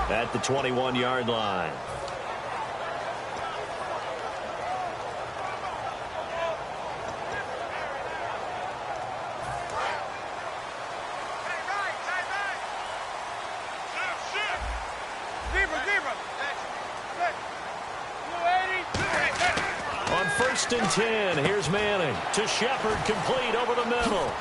at the 21-yard line. On 1st and 10, here's Manning to Shepard, complete over the middle.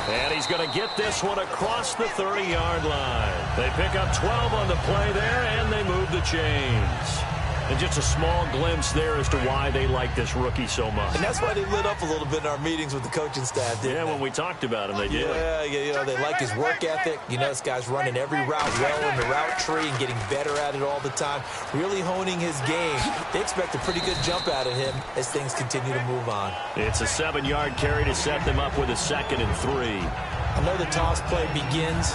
And he's going to get this one across the 30-yard line. They pick up 12 on the play there, and they move the chains. And just a small glimpse there as to why they like this rookie so much. And that's why they lit up a little bit in our meetings with the coaching staff, didn't they? When we talked about him, they did. Yeah, you know, they like his work ethic. You know, this guy's running every route well in the route tree and getting better at it all the time, really honing his game. They expect a pretty good jump out of him as things continue to move on. It's a 7-yard carry to set them up with a 2nd and 3. I know the toss play begins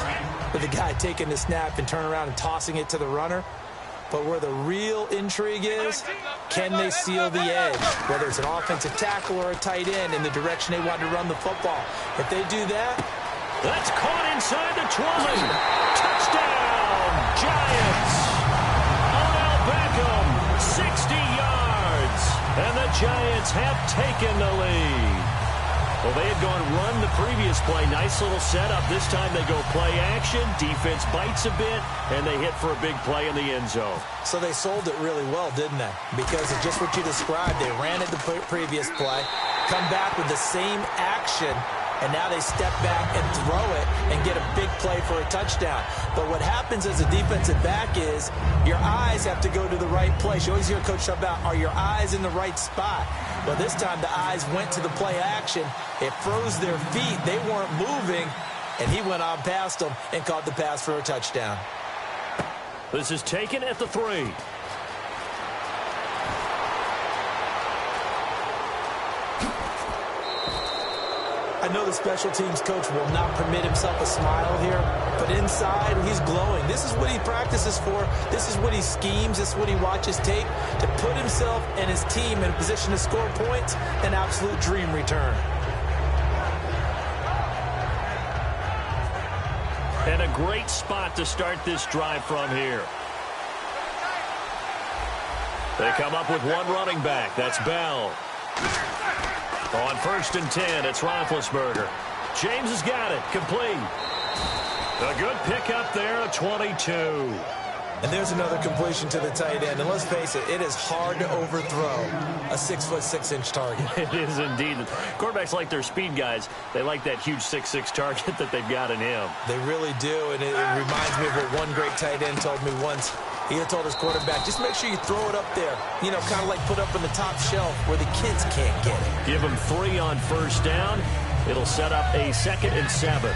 with the guy taking the snap and turning around and tossing it to the runner. But where the real intrigue is, can they seal the edge? Whether it's an offensive tackle or a tight end in the direction they want to run the football. If they do that, that's caught inside the 20. Touchdown, Giants. Odell Beckham, 60 yards. And the Giants have taken the lead. Well, they had gone run the previous play. Nice little setup. This time they go play action. Defense bites a bit, and they hit for a big play in the end zone. So they sold it really well, didn't they? Because of just what you described. They ran it the previous play, come back with the same action, and now they step back and throw it and get a big play for a touchdown. But what happens as a defensive back is your eyes have to go to the right place. You always hear a coach talk about, are your eyes in the right spot? Well, this time the eyes went to the play action. It froze their feet. They weren't moving, and he went on past them and caught the pass for a touchdown. This is taken at the 3. I know the special teams coach will not permit himself a smile here, but inside, he's glowing. This is what he practices for. This is what he schemes. This is what he watches tape to put himself and his team in a position to score points. An absolute dream return. And a great spot to start this drive from here. They come up with one running back. That's Bell. On 1st and 10, it's Roethlisberger. James has got it. Complete. A good pickup there, a 22. And there's another completion to the tight end. And let's face it, it is hard to overthrow a 6'6" target. It is indeed. Quarterbacks like their speed guys. They like that huge 6'6" target that they've got in him. They really do, and it reminds me of what one great tight end told me once. He had told his quarterback, just make sure you throw it up there. You know, kind of like put up in the top shelf where the kids can't get it. Give him 3 on 1st down. It'll set up a 2nd and 7.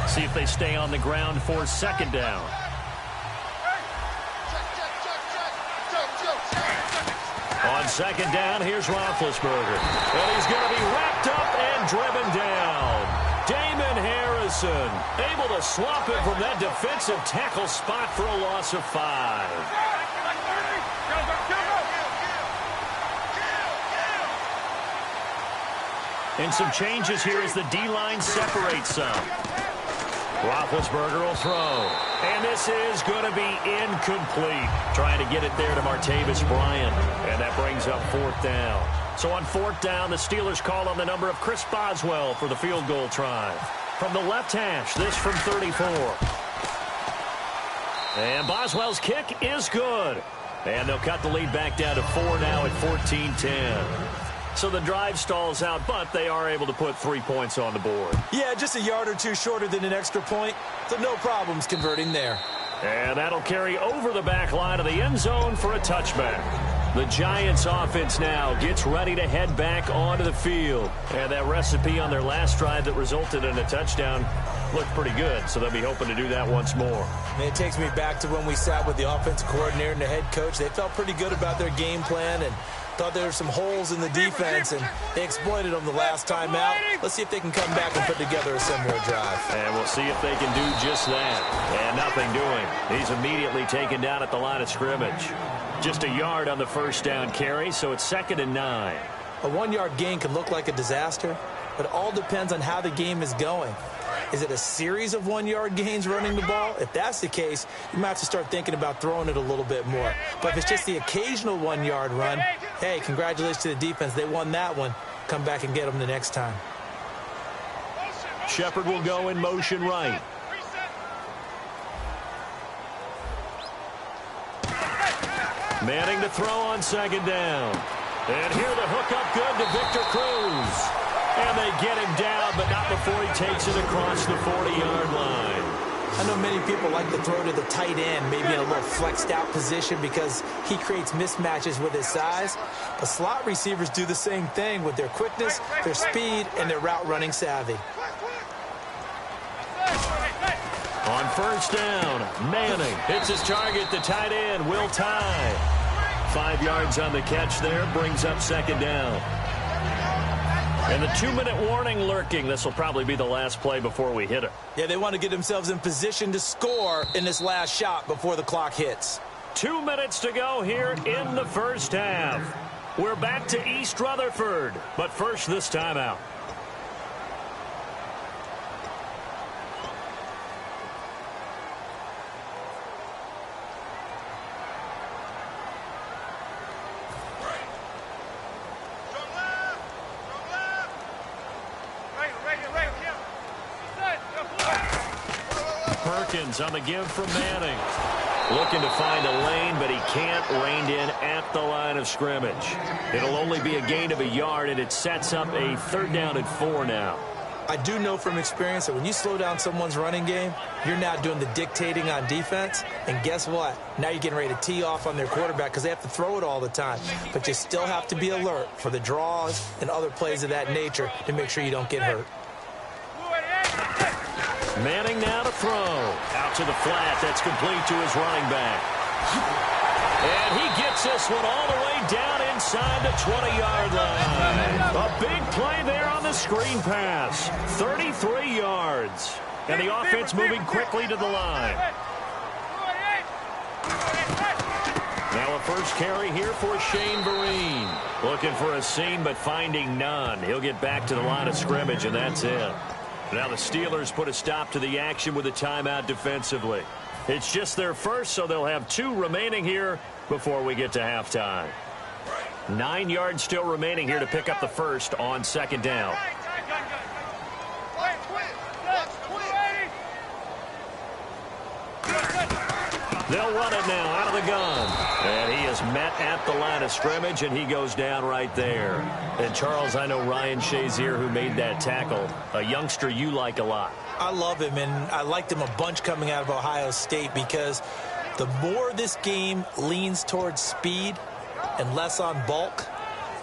See if they stay on the ground for 2nd down. On 2nd down, here's Roethlisberger. And he's going to be wrapped up and driven down. Damon Harrison able to slop it from that defensive tackle spot for a loss of 5. And some changes here as the D-line separates some. Roethlisberger will throw. And this is going to be incomplete. Trying to get it there to Martavis Bryant. And that brings up 4th down. So on 4th down, the Steelers call on the number of Chris Boswell for the field goal try. From the left hash, this from 34. And Boswell's kick is good. And they'll cut the lead back down to 4 now at 14-10. So the drive stalls out, but they are able to put 3 points on the board. Yeah, just a yard or two shorter than an extra point, so no problems converting there. And that'll carry over the back line of the end zone for a touchback. The Giants offense now gets ready to head back onto the field. And that recipe on their last drive that resulted in a touchdown looked pretty good, so they'll be hoping to do that once more. And it takes me back to when we sat with the offensive coordinator and the head coach. They felt pretty good about their game plan and thought there were some holes in the defense, and they exploited them the last time out. Let's see if they can come back and put together a similar drive. And we'll see if they can do just that. And nothing doing. He's immediately taken down at the line of scrimmage. Just a yard on the 1st down carry, so it's 2nd and 9. A 1-yard gain can look like a disaster, but it all depends on how the game is going. Is it a series of 1-yard gains running the ball? If that's the case, you might have to start thinking about throwing it a little bit more. But if it's just the occasional 1-yard run, hey, congratulations to the defense. They won that one. Come back and get them the next time. Shepard will go in motion right. Manning to throw on second down. And here the hookup good to Victor Cruz. And they get him down, but not before he takes it across the 40-yard line. I know many people like to throw to the tight end, maybe in a little flexed out position because he creates mismatches with his size. But slot receivers do the same thing with their quickness, their speed, and their route running savvy. On first down, Manning hits his target, the tight end, Will Tye. 5 yards on the catch there, brings up second down. And the 2-minute warning lurking. This will probably be the last play before we hit it. Yeah, they want to get themselves in position to score in this last shot before the clock hits. 2 minutes to go here in the first half. We're back to East Rutherford, but first this timeout. On the give from Manning. Looking to find a lane, but he can't. Reined in at the line of scrimmage. It'll only be a gain of a yard, and it sets up a 3rd down and 4 now. I do know from experience that when you slow down someone's running game, you're now doing the dictating on defense. And guess what? Now you're getting ready to tee off on their quarterback because they have to throw it all the time. But you still have to be alert for the draws and other plays of that nature to make sure you don't get hurt. Manning now to throw. Out to the flat. That's complete to his running back. And he gets this one all the way down inside the 20-yard line. A big play there on the screen pass. 33 yards. And the offense moving quickly to the line. Now a first carry here for Shane Vereen. Looking for a seam but finding none. He'll get back to the line of scrimmage, and that's it. Now the Steelers put a stop to the action with a timeout defensively. It's just their first, so they'll have 2 remaining here before we get to halftime. 9 yards still remaining here to pick up the first on second down. They'll run it now out of the gun. And he is met at the line of scrimmage, and he goes down right there. And, Charles, I know Ryan Shazier, who made that tackle, a youngster you like a lot. I love him, and I liked him a bunch coming out of Ohio State because the more this game leans towards speed and less on bulk,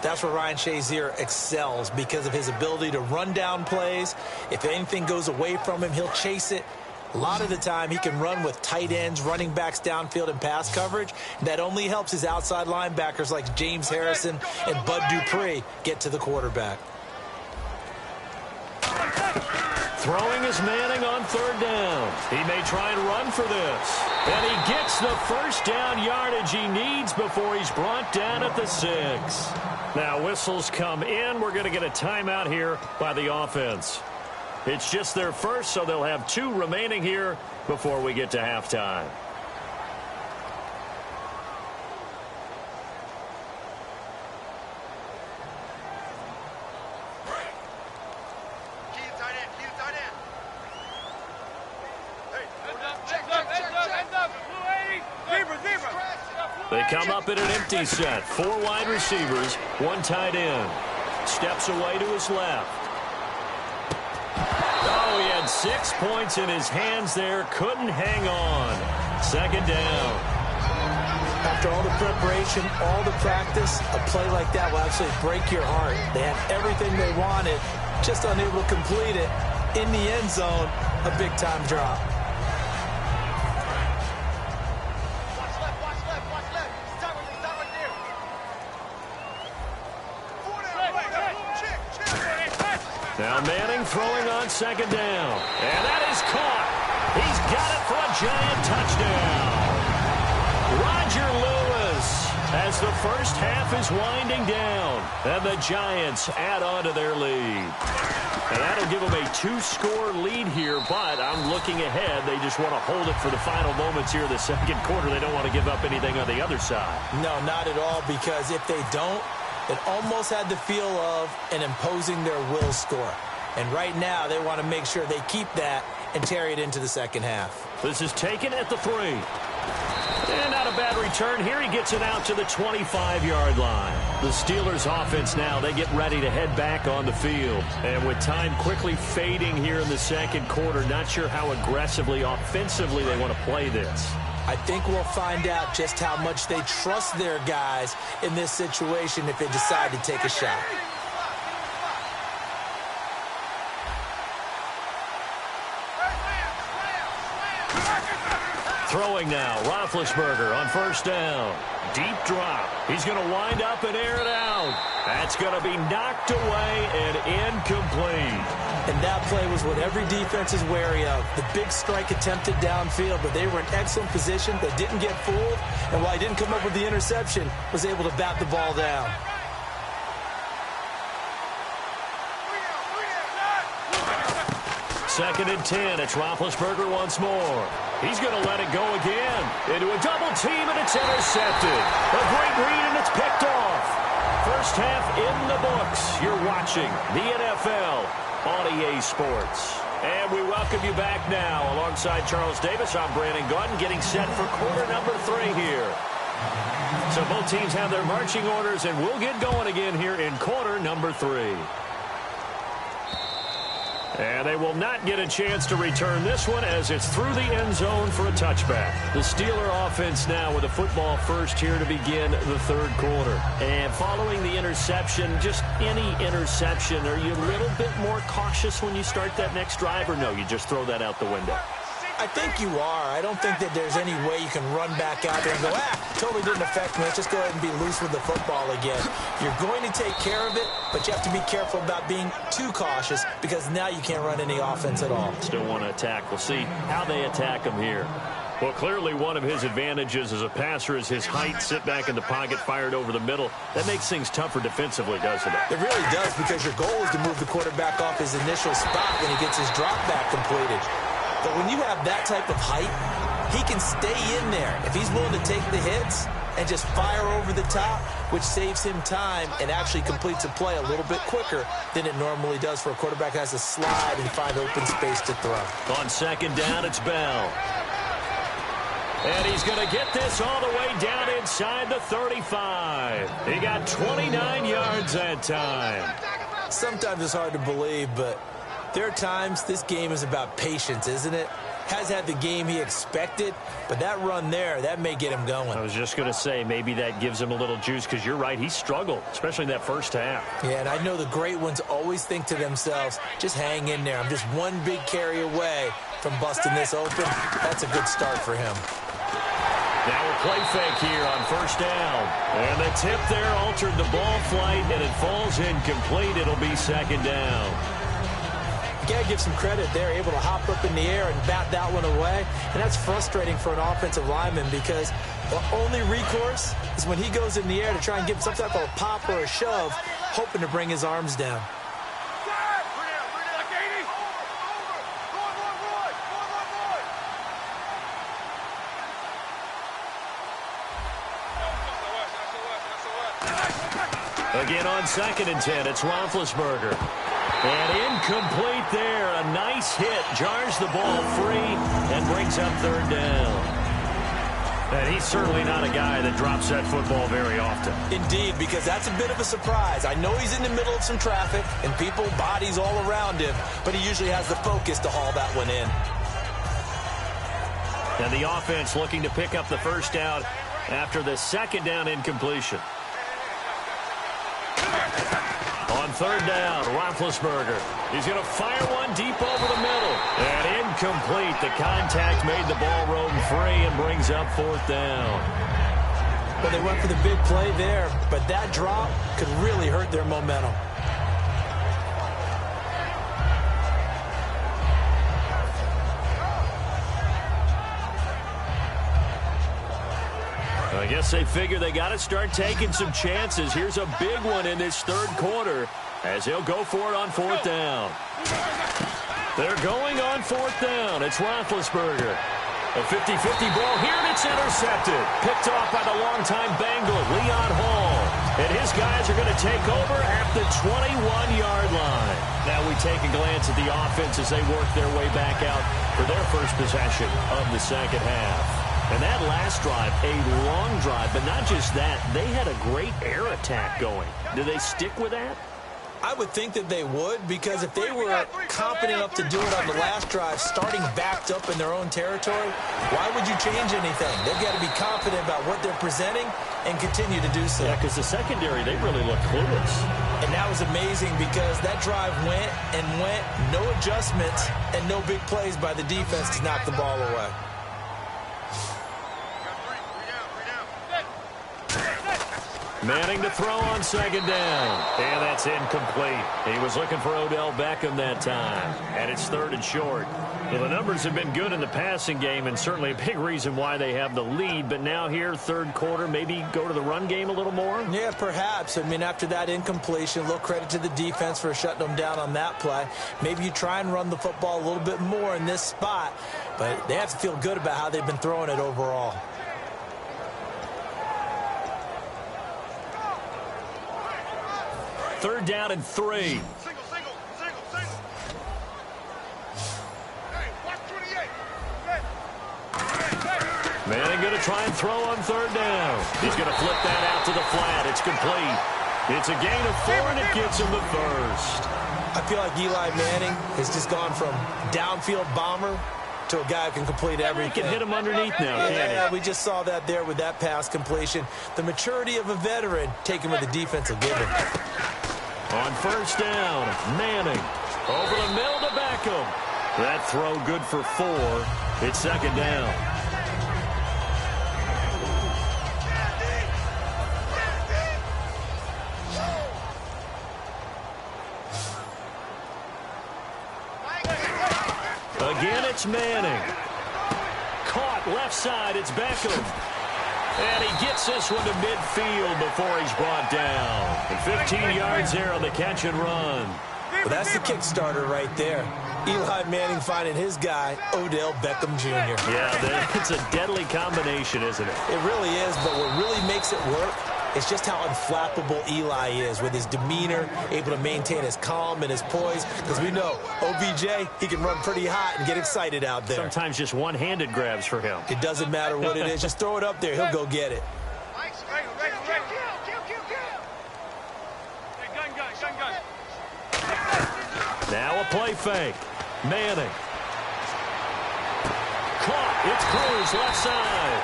that's where Ryan Shazier excels because of his ability to run down plays. If anything goes away from him, he'll chase it. A lot of the time, he can run with tight ends, running backs downfield, and pass coverage. That only helps his outside linebackers like James Harrison and Bud Dupree get to the quarterback. Throwing is Manning on 3rd down. He may try and run for this. And he gets the first down yardage he needs before he's brought down at the 6. Now whistles come in. We're going to get a timeout here by the offense. It's just their first, so they'll have 2 remaining here before we get to halftime. They come up in an empty set. 4 wide receivers, 1 tight end. Steps away to his left. Oh, he had 6 points in his hands there. Couldn't hang on. Second down. After all the preparation, all the practice, a play like that will absolutely break your heart. They had everything they wanted, just unable to complete it. In the end zone, a big-time drop. Now Manning throwing on second down. And that is caught. He's got it for a giant touchdown. Roger Lewis has as the first half is winding down, and the Giants add on to their lead. And that'll give them a 2-score lead here, but I'm looking ahead. They just want to hold it for the final moments here of the second quarter. They don't want to give up anything on the other side. No, not at all, because if they don't, it almost had the feel of an imposing their will score. And right now, they want to make sure they keep that and carry it into the second half. This is taken at the 3. And not a bad return here. He gets it out to the 25-yard line. The Steelers offense now, they get ready to head back on the field. And with time quickly fading here in the second quarter, not sure how aggressively, offensively they want to play this. I think we'll find out just how much they trust their guys in this situation if they decide to take a shot. Throwing now, Roethlisberger on first down. Deep drop. He's going to wind up and air it out. That's going to be knocked away and incomplete. And that play was what every defense is wary of. The big strike attempted downfield, but they were in excellent position. They didn't get fooled, and while he didn't come up with the interception, was able to bat the ball down. Second and 10. It's Roethlisberger once more. He's going to let it go again. Into a double team, and it's intercepted. A great read, and it's picked off. First half in the books. You're watching the NFL on EA Sports. And we welcome you back now. Alongside Charles Davis, I'm Brandon Gaudin, getting set for quarter number 3 here. So both teams have their marching orders, and we'll get going again here in quarter number 3. And they will not get a chance to return this one as it's through the end zone for a touchback. The Steeler offense now with a football first here to begin the third quarter. And following the interception, just any interception, are you a little bit more cautious when you start that next drive, or no, you just throw that out the window? I think you are. I don't think that there's any way you can run back out there and go, totally didn't affect me. Let's just go ahead and be loose with the football again. You're going to take care of it, but you have to be careful about being too cautious because now you can't run any offense at all. Still want to attack. We'll see how they attack him here. Well, clearly one of his advantages as a passer is his height, sit back in the pocket, fired over the middle. That makes things tougher defensively, doesn't it? It really does, because your goal is to move the quarterback off his initial spot when he gets his drop back completed. But when you have that type of height, he can stay in there if he's willing to take the hits and just fire over the top, which saves him time and actually completes a play a little bit quicker than it normally does for a quarterback that has to slide and find open space to throw. On second down, it's Bell. And he's going to get this all the way down inside the 35. He got 29 yards that time. Sometimes it's hard to believe, but there are times this game is about patience, isn't it? Has had the game he expected, but that run there, that may get him going. I was just going to say, maybe that gives him a little juice, because you're right, he struggled, especially in that first half. Yeah, and I know the great ones always think to themselves, just hang in there. I'm just one big carry away from busting this open. That's a good start for him. Now a play fake here on first down. And the tip there altered the ball flight, and it falls incomplete. It'll be second down. You got to give some credit there, able to hop up in the air and bat that one away. And that's frustrating for an offensive lineman, because the only recourse is when he goes in the air to try and give some type of a pop or a shove, hoping to bring his arms down. Again on second and 10, it's Roethlisberger. And incomplete there. A nice hit. Jars the ball free and brings up third down. And he's certainly not a guy that drops that football very often. Indeed, because that's a bit of a surprise. I know he's in the middle of some traffic and people, bodies all around him, but he usually has the focus to haul that one in. And the offense looking to pick up the first down after the second down incompletion. On third down, Roethlisberger. He's going to fire one deep over the middle. And incomplete. The contact made the ball roam free and brings up fourth down. Well, they went for the big play there, but that drop could really hurt their momentum. I guess they figure they got to start taking some chances. Here's a big one in this third quarter as he'll go for it on fourth down. They're going on fourth down. It's Roethlisberger. A 50-50 ball here, and it's intercepted. Picked off by the longtime Bengal, Leon Hall. And his guys are going to take over at the 21-yard line. Now we take a glance at the offense as they work their way back out for their first possession of the second half. And that last drive, a long drive, but not just that. They had a great air attack going. Do they stick with that? I would think that they would, because if they were confident enough to do it on the last drive, starting backed up in their own territory, why would you change anything? They've got to be confident about what they're presenting and continue to do so. Yeah, because the secondary, they really look clueless. And that was amazing because that drive went and went, no adjustments, and no big plays by the defense to knock the ball away. Manning to throw on second down. And that's incomplete. He was looking for Odell Beckham that time. And it's third and short. Well, the numbers have been good in the passing game and certainly a big reason why they have the lead. But now here, third quarter, maybe go to the run game a little more? Yeah, perhaps. I mean, after that incompletion, a little credit to the defense for shutting them down on that play. Maybe you try and run the football a little bit more in this spot. But they have to feel good about how they've been throwing it overall. Third down and 3. Single. Hey, watch 28. Manning going to try and throw on third down. He's going to flip that out to the flat. It's complete. It's a gain of 4, and it gets him the first. I feel like Eli Manning has just gone from downfield bomber to a guy who can complete everything. He can hit him underneath now, yeah, we just saw that there with that pass completion. The maturity of a veteran taken with the defensive given. On first down, Manning over the middle to Beckham. That throw good for 4. It's second down. Again, it's Manning. Caught left side, it's Beckham. And he gets this one to midfield before he's brought down. And 15 yards there on the catch and run. Well, that's the kickstarter right there. Eli Manning finding his guy, Odell Beckham Jr. Yeah, it's a deadly combination, isn't it? It really is, but what really makes it work is just how unflappable Eli is with his demeanor, able to maintain his calm and his poise. Because we know, OBJ, he can run pretty hot and get excited out there. Sometimes just one-handed grabs for him. It doesn't matter what it is. Just throw it up there. He'll go get it. Now a play fake. Manning. Caught. It's Cruz left side.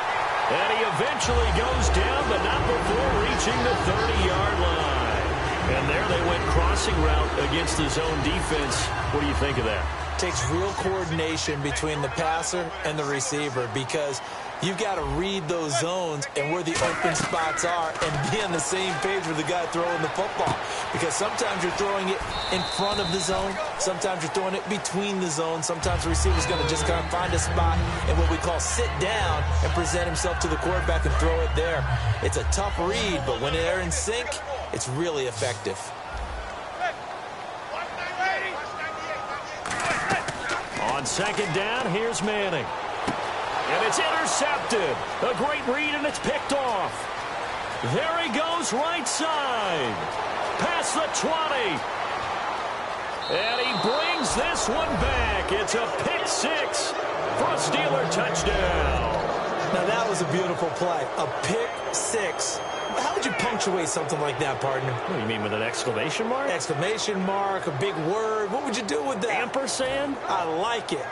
And he eventually goes down, but not before reaching the 30-yard line. And there they went crossing route against the zone defense. What do you think of that? Takes real coordination between the passer and the receiver because you've got to read those zones and where the open spots are and be on the same page with the guy throwing the football. Because sometimes you're throwing it in front of the zone. Sometimes you're throwing it between the zones. Sometimes the receiver's going to just kind of find a spot and what we call sit down and present himself to the quarterback and throw it there. It's a tough read, but when they're in sync, it's really effective. On second down, here's Manning. And it's intercepted. A great read, and it's picked off. There he goes, right side. Past the 20. And he brings this one back. It's a pick 6 for a Steeler touchdown. Now, that was a beautiful play. A pick 6. How would you punctuate something like that, partner? What do you mean, with an exclamation mark? Exclamation mark, a big word. What would you do with that? Ampersand? I like it.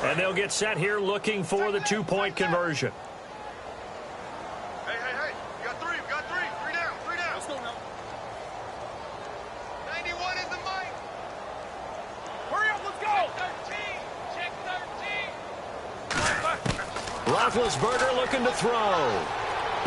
And they'll get set here looking for the 2-point conversion. Hey. We got 3. Three down. Let's go now. 91 is the mic. Hurry up, let's go. Check 13. Roethlisberger looking to throw.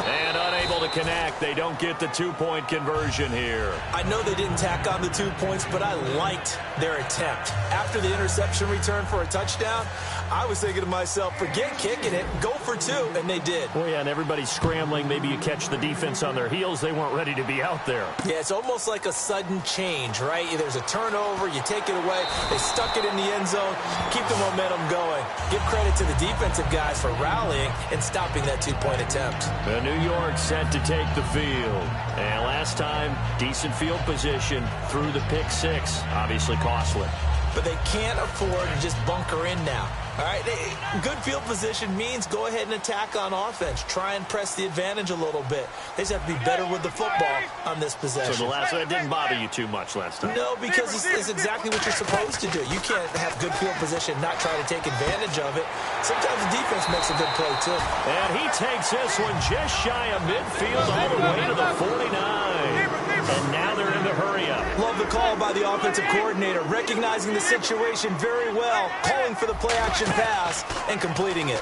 And unable to connect. They don't get the two-point conversion here. I know they didn't tack on the 2 points, but I liked their attempt. After the interception return for a touchdown, I was thinking to myself, forget kicking it, go for 2, and they did. Well, yeah, and everybody's scrambling. Maybe you catch the defense on their heels. They weren't ready to be out there. Yeah, it's almost like a sudden change, right? There's a turnover, you take it away, they stuck it in the end zone, keep the momentum going. Give credit to the defensive guys for rallying and stopping that 2-point attempt. The New York set to take the field. And last time, decent field position through the pick 6. Obviously costly. But they can't afford to just bunker in now. All right, good field position means go ahead and attack on offense. Try and press the advantage a little bit. They just have to be better with the football on this possession. So it didn't bother you too much last time? No, because it's exactly what you're supposed to do. You can't have good field position, not try to take advantage of it. Sometimes the defense makes a good play, too. And he takes this one just shy of midfield all the way to the 49. And now they're in the hurry-up. Love the call by the offensive coordinator, recognizing the situation very well, calling for the play-action pass, and completing it.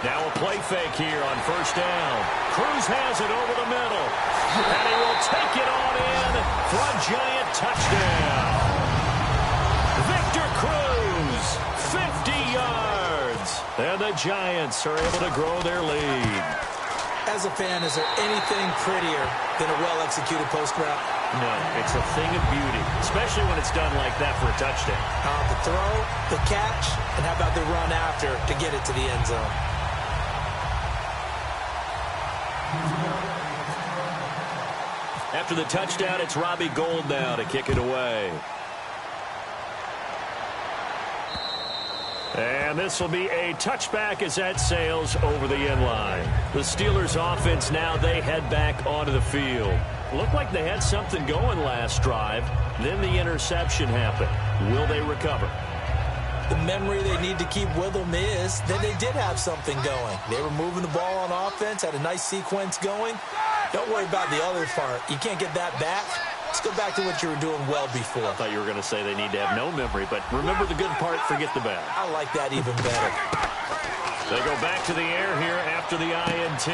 Now a play fake here on first down. Cruz has it over the middle. And he will take it on in for a Giant touchdown. Victor Cruz, 50 yards. And the Giants are able to grow their lead. As a fan, is there anything prettier than a well-executed post route? No, it's a thing of beauty, especially when it's done like that for a touchdown. The throw, the catch, and how about the run after to get it to the end zone? After the touchdown, it's Robbie Gould now to kick it away. And this will be a touchback as that sails over the end line. The Steelers offense now, they head back onto the field. Looked like they had something going last drive. Then the interception happened. Will they recover? The memory they need to keep with them is that they did have something going. They were moving the ball on offense, had a nice sequence going. Don't worry about the other part. You can't get that back. Let's go back to what you were doing well before. I thought you were going to say they need to have no memory, but remember the good part, forget the bad. I like that even better. They go back to the air here after the INT.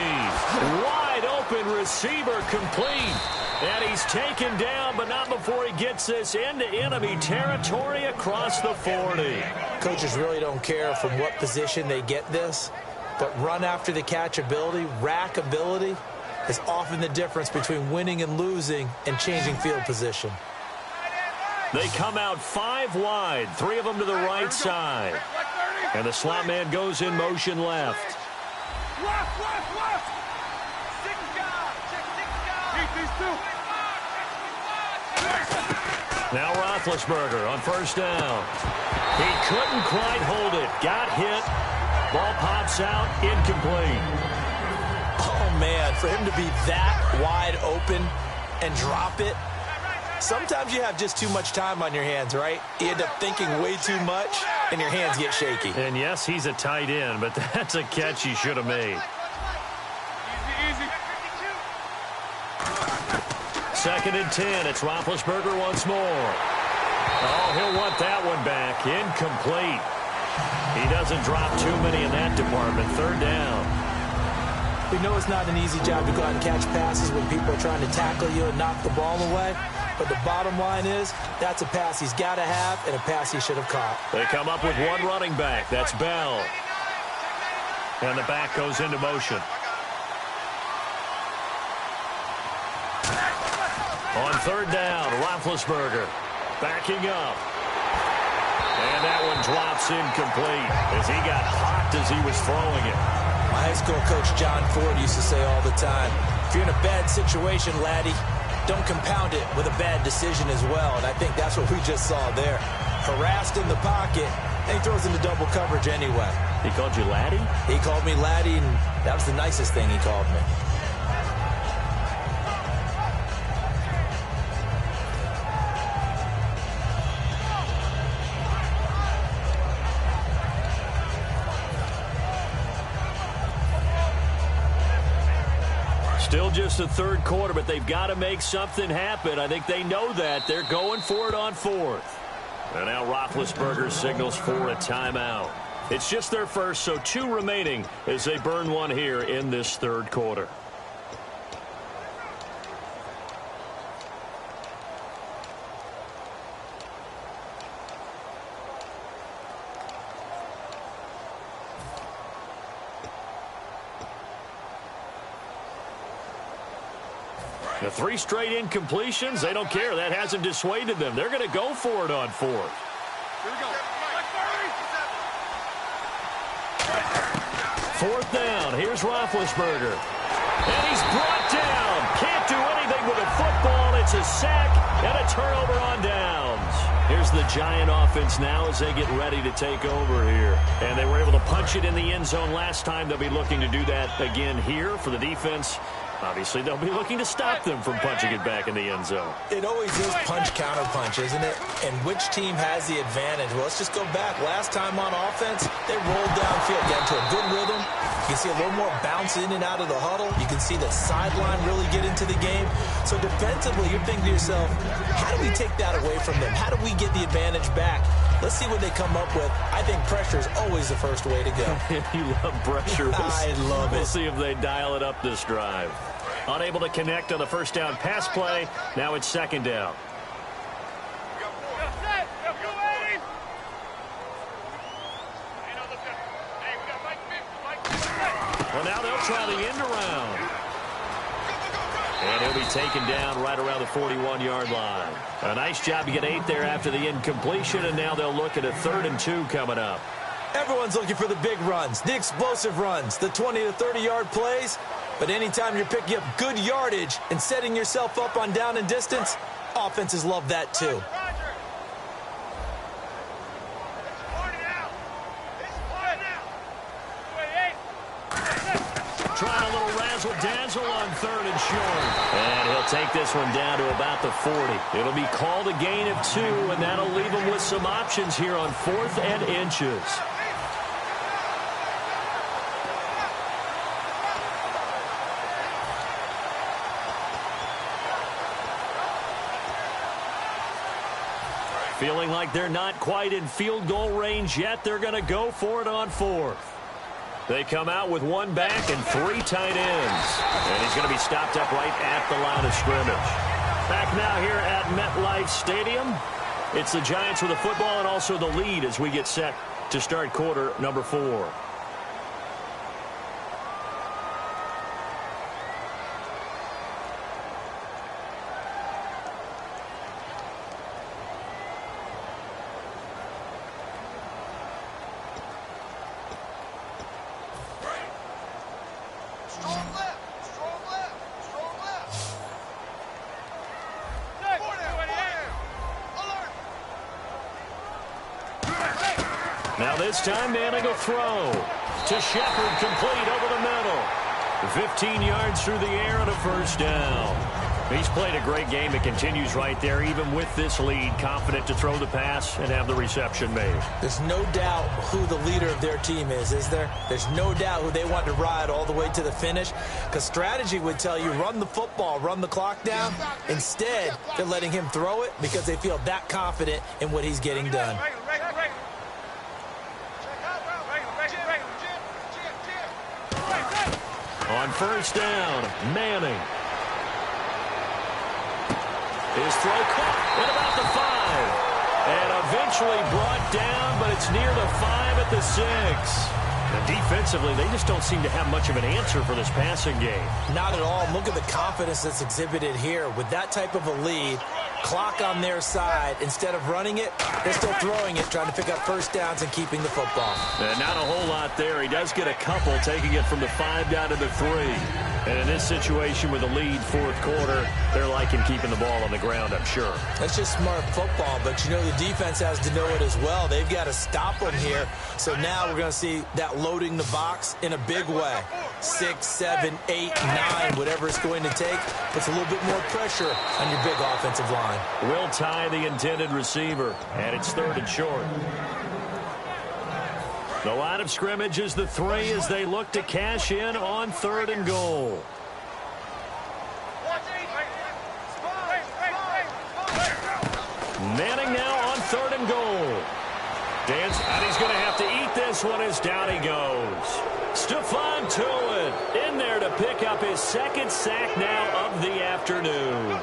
Wide open receiver complete. And he's taken down, but not before he gets this into enemy territory across the 40. Coaches really don't care from what position they get this, but run after the catch ability, rack ability, is often the difference between winning and losing and changing field position. They come out 5 wide, 3 of them to the right side. And the slot man goes in motion left. Now Roethlisberger on first down. He couldn't quite hold it. Got hit. Ball pops out. Incomplete. Oh, man, for him to be that wide open and drop it, sometimes you have just too much time on your hands, right? You end up thinking way too much, and your hands get shaky. And, yes, he's a tight end, but that's a catch he should have made. Easy. 2nd and 10. It's Roethlisberger once more. Oh, he'll want that one back. Incomplete. He doesn't drop too many in that department. 3rd down. We know it's not an easy job to go out and catch passes when people are trying to tackle you and knock the ball away. But the bottom line is, that's a pass he's got to have and a pass he should have caught. They come up with one running back. That's Bell. And the back goes into motion. On 3rd down, Roethlisberger backing up. And that one drops incomplete as he got hot as he was throwing it. My high school coach, John Ford, used to say all the time, if you're in a bad situation, laddie, don't compound it with a bad decision as well. And I think that's what we just saw there. Harassed in the pocket, and he throws into double coverage anyway. He called you laddie? He called me laddie, and that was the nicest thing he called me. Still just the 3rd quarter, but they've got to make something happen. I think they know that. They're going for it on 4th. And now Roethlisberger signals for a timeout. It's just their first, so 2 remaining as they burn one here in this third quarter. The 3 straight incompletions, they don't care. That hasn't dissuaded them. They're going to go for it on 4th. Here we go. 4th down. Here's Roethlisberger. And he's brought down. Can't do anything with a football. It's a sack and a turnover on downs. Here's the Giant offense now as they get ready to take over here. And they were able to punch it in the end zone last time. They'll be looking to do that again here for the defense. Obviously, they'll be looking to stop them from punching it back in the end zone. It always is punch-counter-punch, isn't it? And which team has the advantage? Well, let's just go back. Last time on offense, they rolled downfield, got into a good rhythm. You can see a little more bounce in and out of the huddle. You can see the sideline really get into the game. So defensively, you're thinking to yourself, how do we take that away from them? How do we get the advantage back? Let's see what they come up with. I think pressure is always the first way to go. You love pressure. I love it. We'll see if they dial it up this drive. Unable to connect on the first down pass play. Now it's 2nd down. Well, now they'll try the end around. And he'll be taken down right around the 41-yard line. A nice job to get 8 there after the incompletion, and now they'll look at a 3rd and 2 coming up. Everyone's looking for the big runs, the explosive runs, the 20 to 30-yard plays. But anytime you're picking up good yardage and setting yourself up on down and distance, offenses love that too. Trying a little razzle-dazzle on 3rd and short. And he'll take this one down to about the 40. It'll be called a gain of 2, and that'll leave him with some options here on 4th and inches. Feeling like they're not quite in field goal range yet. They're going to go for it on 4th. They come out with 1 back and 3 tight ends. And he's going to be stopped up right at the line of scrimmage. Back now here at MetLife Stadium. It's the Giants with the football and also the lead as we get set to start quarter number 4. Now this time Manning will throw to Shepard, complete over the middle. 15 yards through the air and a 1st down. He's played a great game. It continues right there, even with this lead, confident to throw the pass and have the reception made. There's no doubt who the leader of their team is there? There's no doubt who they want to ride all the way to the finish, because strategy would tell you run the football, run the clock down. Instead, they're letting him throw it because they feel that confident in what he's getting done. On 1st down, Manning. His throw caught at about the 5. And eventually brought down, but it's near the 5 at the 6. And defensively, they just don't seem to have much of an answer for this passing game. Not at all. Look at the confidence that's exhibited here. With that type of a lead, clock on their side, instead of running it, they're still throwing it, trying to pick up 1st downs and keeping the football. And not a whole lot there. He does get a couple, taking it from the 5 down to the 3. And in this situation with a lead 4th quarter, they're liking keeping the ball on the ground, I'm sure. That's just smart football, but you know the defense has to know it as well. They've got to stop them here. So now we're going to see that loading the box in a big way. 6, 7, 8, 9, whatever it's going to take, puts a little bit more pressure on your big offensive line. Will tie the intended receiver, and it's 3rd and short. The line of scrimmage is the 3 as they look to cash in on 3rd and goal. Manning now on 3rd and goal. And he's going to have to eat this this one is down he goes. Stephon Tuitt in there to pick up his second sack now of the afternoon.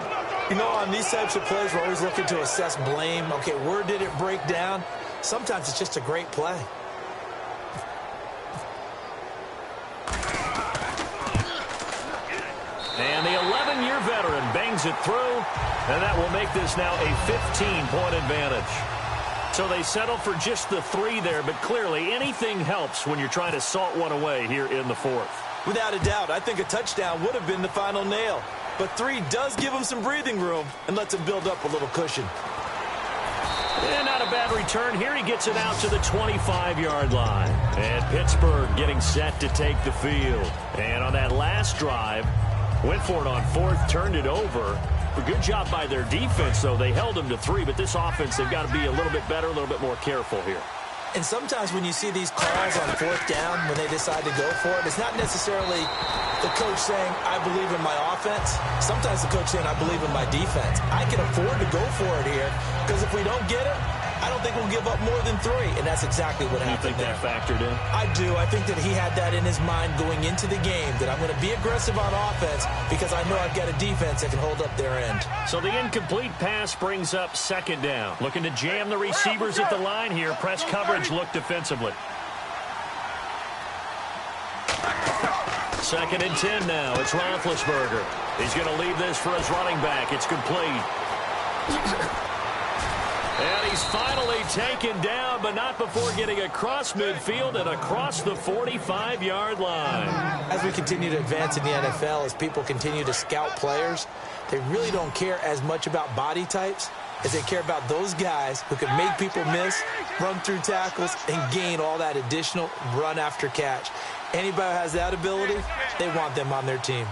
You know, on these types of plays, we're always looking to assess blame. Okay, where did it break down? Sometimes it's just a great play. And the 11-year veteran bangs it through, and that will make this now a 15-point advantage. So they settle for just the 3 there, but clearly anything helps when you're trying to salt one away here in the 4th. Without a doubt, I think a touchdown would have been the final nail. But 3 does give him some breathing room and lets him build up a little cushion. And not a bad return. Here he gets it out to the 25-yard line. And Pittsburgh getting set to take the field. And on that last drive, went for it on 4th, turned it over. A good job by their defense, though. They held them to 3, but this offense, they've got to be a little bit better, a little bit more careful here. And sometimes when you see these calls on 4th down, when they decide to go for it, it's not necessarily the coach saying, I believe in my offense. Sometimes the coach saying, I believe in my defense. I can afford to go for it here, because if we don't get it, I don't think we'll give up more than 3, and that's exactly what happened there. You think that factored in? I do. I think that he had that in his mind going into the game, that I'm going to be aggressive on offense because I know I've got a defense that can hold up their end. So the incomplete pass brings up 2nd down. Looking to jam the receivers at the line here. Press coverage look defensively. 2nd and 10 now. It's Roethlisberger. He's going to leave this for his running back. It's complete. And he's finally taken down, but not before getting across midfield and across the 45-yard line. As we continue to advance in the NFL, as people continue to scout players, they really don't care as much about body types as they care about those guys who can make people miss, run through tackles, and gain all that additional run after catch. Anybody who has that ability, they want them on their team.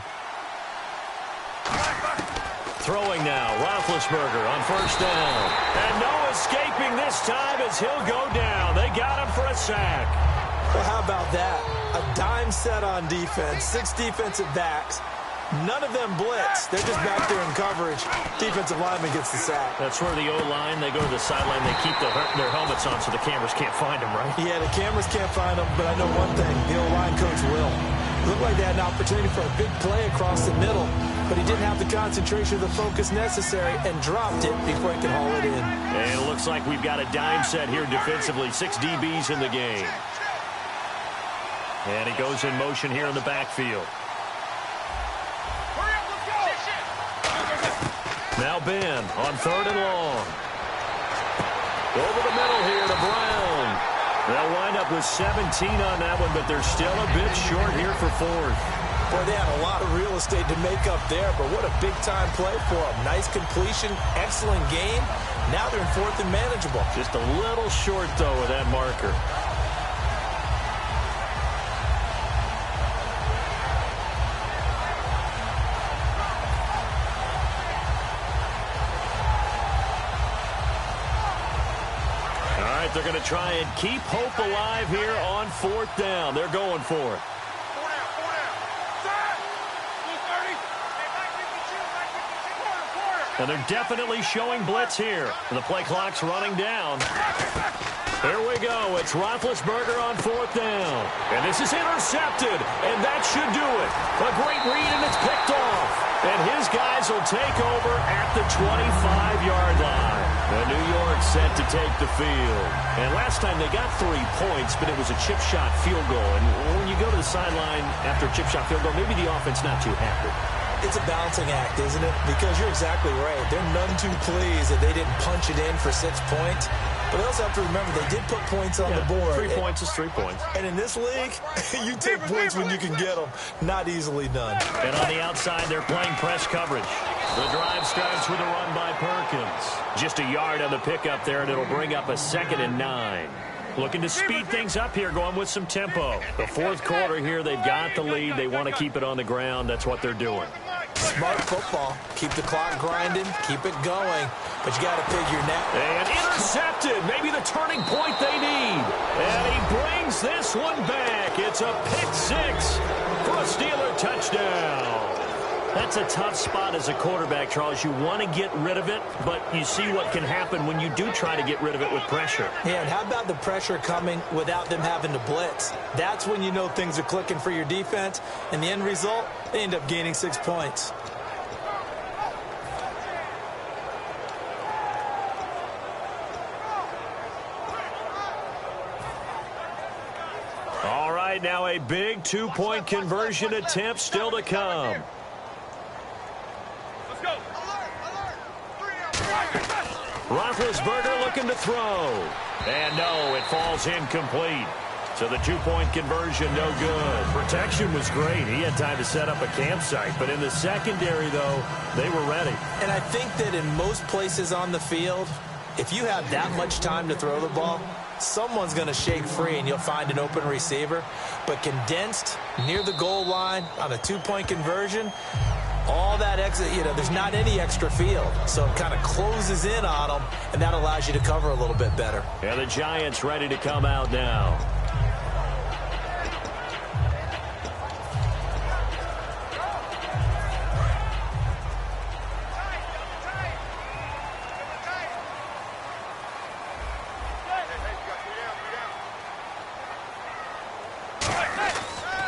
Throwing now, Roethlisberger on 1st down. And no escaping this time as he'll go down. They got him for a sack. Well, how about that? A dime set on defense, 6 defensive backs. None of them blitz. They're just back there in coverage. Defensive lineman gets the sack. That's where the O-line, they go to the sideline, they keep their helmets on so the cameras can't find them, right? Yeah, the cameras can't find them, but I know one thing. The O-line coach will. Looked like they had an opportunity for a big play across the middle, but he didn't have the concentration or the focus necessary and dropped it before he could haul it in. And it looks like we've got a dime set here defensively. 6 DBs in the game. And he goes in motion here in the backfield. Now Ben on 3rd and long. Over the middle here to Brown. They'll wind up with 17 on that one, but they're still a bit short here for 4th. Boy, they had a lot of real estate to make up there, but what a big-time play for them. Nice completion, excellent game. Now they're in 4th and manageable. Just a little short, though, with that marker. They're going to try and keep hope alive here on 4th down. They're going for it. 4 down. And they're definitely showing blitz here. The play clock's running down. Here we go. It's Roethlisberger on 4th down. And this is intercepted. And that should do it. A great read, and it's picked off. And his guys will take over at the 25-yard line. And New York set to take the field. And last time they got 3 points, but it was a chip shot field goal. And when you go to the sideline after a chip shot field goal, maybe the offense not too happy. It's a balancing act, isn't it? Because you're exactly right. They're none too pleased that they didn't punch it in for 6 points. But they also have to remember they did put points on the board. 3 points is 3 points. And in this league, you take points when you can get them. Not easily done. And on the outside, they're playing press coverage. The drive starts with a run by Perkins. Just a yard on the pickup there, and it'll bring up a 2nd and 9. Looking to speed things up here, going with some tempo. The 4th quarter here, they've got the lead. They want to keep it on the ground. That's what they're doing. Smart football. Keep the clock grinding. Keep it going. But you got to figure now. And intercepted. Maybe the turning point they need. And he brings this one back. It's a pick 6 for a Steeler touchdown. That's a tough spot as a quarterback, Charles. You want to get rid of it, but you see what can happen when you do try to get rid of it with pressure. Yeah, and how about the pressure coming without them having to blitz? That's when you know things are clicking for your defense, and the end result, they end up gaining 6 points. All right, now a big two-point conversion attempt still to come. Let's go. Roethlisberger looking to throw. And no, it falls incomplete. So the two-point conversion, no good. Protection was great. He had time to set up a campsite. But in the secondary, though, they were ready. And I think that in most places on the field, if you have that much time to throw the ball, someone's going to shake free and you'll find an open receiver. But condensed near the goal line on a two-point conversion, all that exit, there's not any extra field. So it kind of closes in on them, and that allows you to cover a little bit better. And the Giants ready to come out now.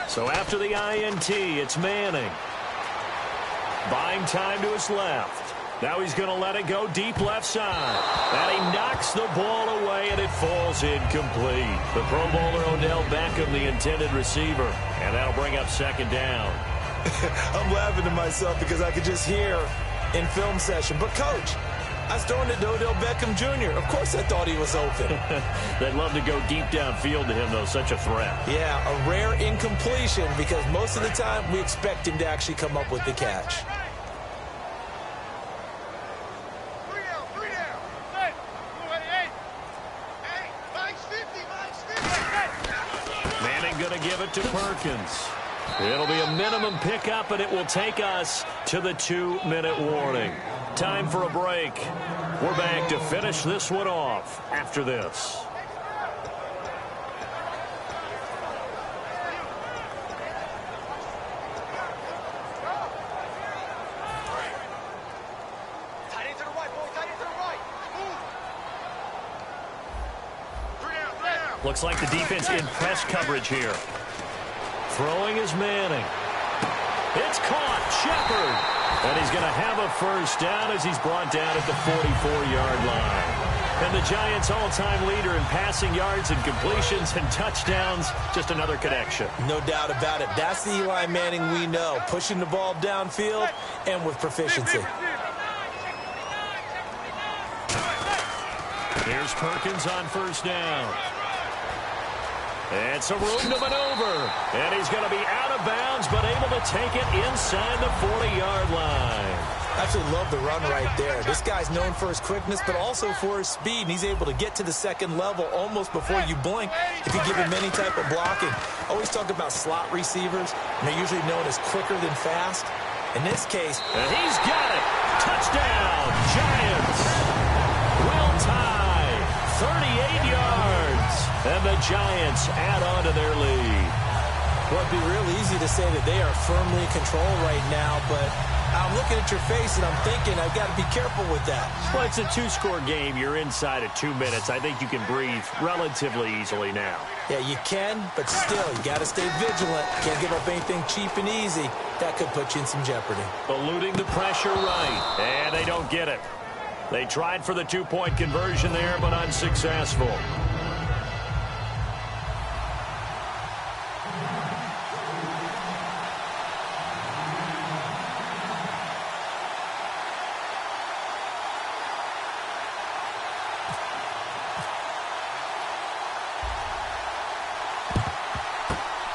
So after the INT, it's Manning. Buying time to his left. Now he's going to let it go deep left side. And he knocks the ball away, and it falls incomplete. The Pro Bowler Odell Beckham, the intended receiver. And that'll bring up second down. I'm laughing to myself because I could just hear in film session, but Coach, I was throwing it to Odell Beckham Jr. Of course I thought he was open. They'd love to go deep downfield to him, though. Such a threat. Yeah, a rare incompletion because most of the time we expect him to actually come up with the catch. Three down. Hey, Mike's 50. Manning going to give it to Perkins. It'll be a minimum pickup, and it will take us to the 2-minute warning. Time for a break. We're back to finish this one off after this. Tight end to the right, boy. Tight end to the right. Move. Three down. Looks like the defense in press coverage here. Throwing is Manning. It's caught. Shepard. And he's going to have a first down as he's brought down at the 44-yard line. And the Giants' all-time leader in passing yards and completions and touchdowns. Just another connection. No doubt about it. That's the Eli Manning we know. Pushing the ball downfield and with proficiency. Here's Perkins on first down. And some room to maneuver. And he's going to be out of bounds, but able to take it inside the 40-yard line. I actually love the run right there. This guy's known for his quickness, but also for his speed. And he's able to get to the second level almost before you blink if you give him any type of blocking. Always talk about slot receivers, and they're usually known as quicker than fast. In this case, and he's got it. Touchdown, Giants. Well tied, 38 yards. And the Giants add on to their lead. Well, it'd be real easy to say that they are firmly in control right now, but I'm looking at your face and I'm thinking I've got to be careful with that. Well, it's a two-score game. You're inside of 2 minutes. I think you can breathe relatively easily now. Yeah, you can, but still, you got to stay vigilant. Can't give up anything cheap and easy. That could put you in some jeopardy. Eluding the pressure right, and they don't get it. They tried for the two-point conversion there, but unsuccessful.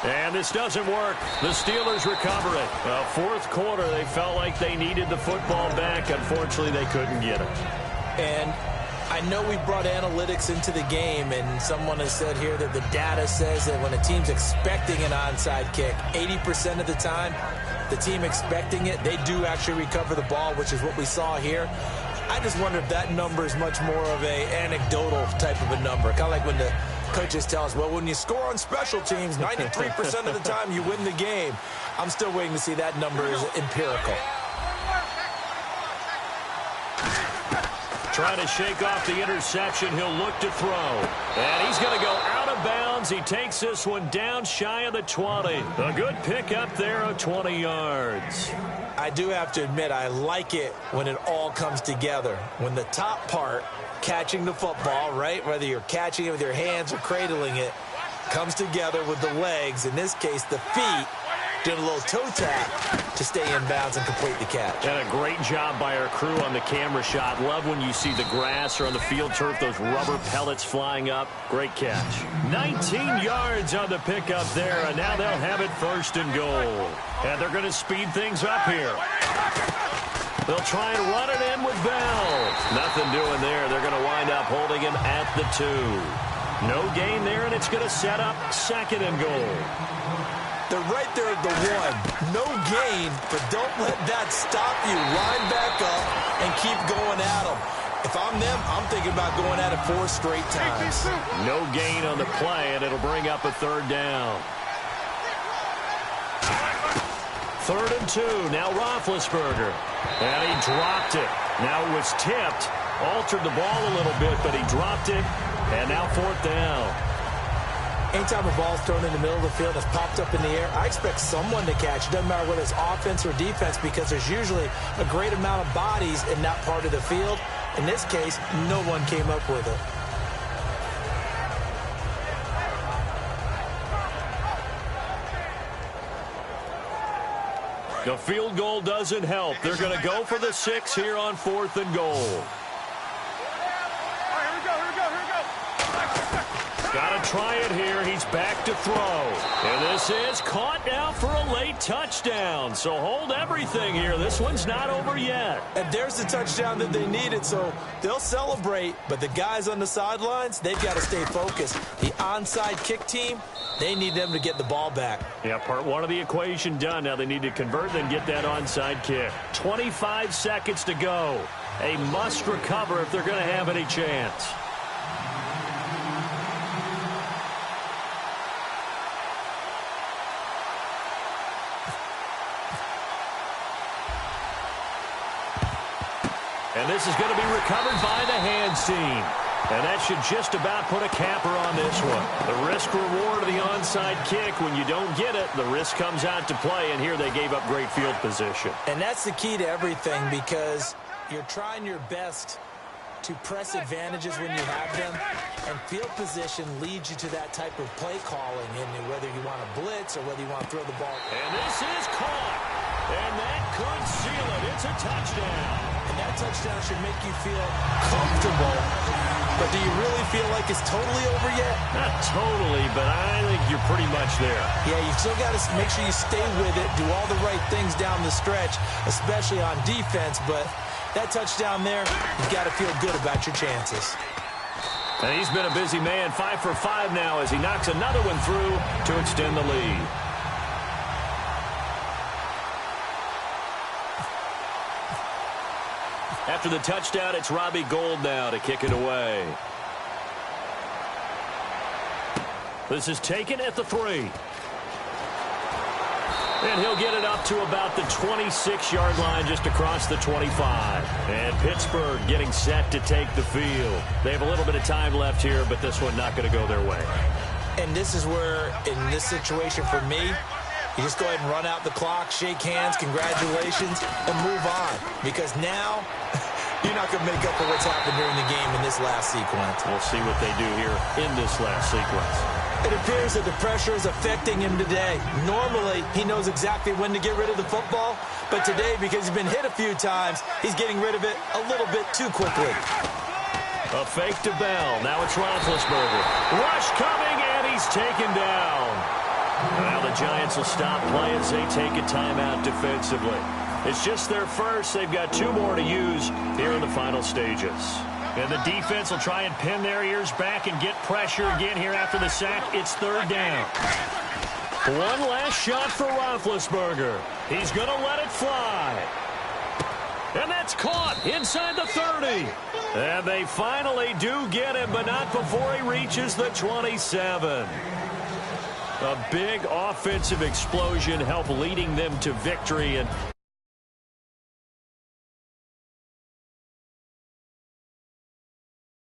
And this doesn't work. The Steelers recover it. Well, fourth quarter, they felt like they needed the football back. Unfortunately, they couldn't get it. And I know we brought analytics into the game, and someone has said here that the data says that when a team's expecting an onside kick, 80% of the time, the team expecting it, they do actually recover the ball, which is what we saw here. I just wonder if that number is much more of a anecdotal type of a number. Kind of like when the Coaches tell us, well, when you score on special teams, 93% of the time you win the game. I'm still waiting to see that number is empirical. Trying to shake off the interception. He'll look to throw. And he's going to go out of bounds. He takes this one down shy of the 20. A good pickup there of 20 yards. I do have to admit, I like it when it all comes together. When the top part, catching the football, right, whether you're catching it with your hands or cradling it, comes together with the legs, in this case the feet, doing a little toe tap to stay in bounds and complete the catch. And a great job by our crew on the camera shot. Love when you see the grass or on the field turf, those rubber pellets flying up. Great catch. 19 yards on the pickup there, and now they'll have it 1st and goal. And they're going to speed things up here. They'll try and run it in with Bell. Nothing doing there. They're going to wind up holding him at the 2. No gain there, and it's going to set up 2nd and goal. They're right there at the 1. No gain, but don't let that stop you. Line back up and keep going at them. If I'm them, I'm thinking about going at it 4 straight times. No gain on the play, and it'll bring up a 3rd down. 3rd and 2. Now Roethlisberger. And he dropped it. Now it was tipped. Altered the ball a little bit, but he dropped it. And now 4th down. Anytime a ball's thrown in the middle of the field that's popped up in the air, I expect someone to catch. It doesn't matter whether it's offense or defense, because there's usually a great amount of bodies in that part of the field. In this case, no one came up with it. The field goal doesn't help. They're going to go for the 6 here on 4th and goal. Got to try it here. He's back to throw. And this is caught now for a late touchdown. So hold everything here. This one's not over yet. And there's the touchdown that they needed, so they'll celebrate. But the guys on the sidelines, they've got to stay focused. The onside kick team, they need them to get the ball back. Yeah, part 1 of the equation done. Now they need to convert and get that onside kick. 25 seconds to go. A must recover if they're going to have any chance. And this is going to be recovered by the hands team. And that should just about put a capper on this one. The risk-reward of the onside kick, when you don't get it, the risk comes out to play, and here they gave up great field position. And that's the key to everything, because you're trying your best to press advantages when you have them, and field position leads you to that type of play calling, and whether you want to blitz or whether you want to throw the ball. And this is caught, and that could seal it. It's a touchdown. And that touchdown should make you feel comfortable, but do you really feel like it's totally over yet? Not totally, but I think you're pretty much there. Yeah, you still got to make sure you stay with it, do all the right things down the stretch, especially on defense, but that touchdown there, you've got to feel good about your chances. And he's been a busy man, 5 for 5 now as he knocks another one through to extend the lead. After the touchdown, it's Robbie Gould now to kick it away. This is taken at the 3. And he'll get it up to about the 26-yard line, just across the 25. And Pittsburgh getting set to take the field. They have a little bit of time left here, but this one not going to go their way. And this is where, in this situation for me, you just go ahead and run out the clock, shake hands, congratulations, and move on. Because now, you're not going to make up for what's happened during the game in this last sequence. We'll see what they do here in this last sequence. It appears that the pressure is affecting him today. Normally, he knows exactly when to get rid of the football, but today, because he's been hit a few times, he's getting rid of it a little bit too quickly. A fake to Bell. Now it's Roethlisberger. Rush coming, and he's taken down. Now the Giants will stop play as they take a timeout defensively. It's just their first. They've got 2 more to use here in the final stages. And the defense will try and pin their ears back and get pressure again here after the sack. It's 3rd down. One last shot for Roethlisberger. He's going to let it fly. And that's caught inside the 30. And they finally do get him, but not before he reaches the 27. A big offensive explosion helped leading them to victory. And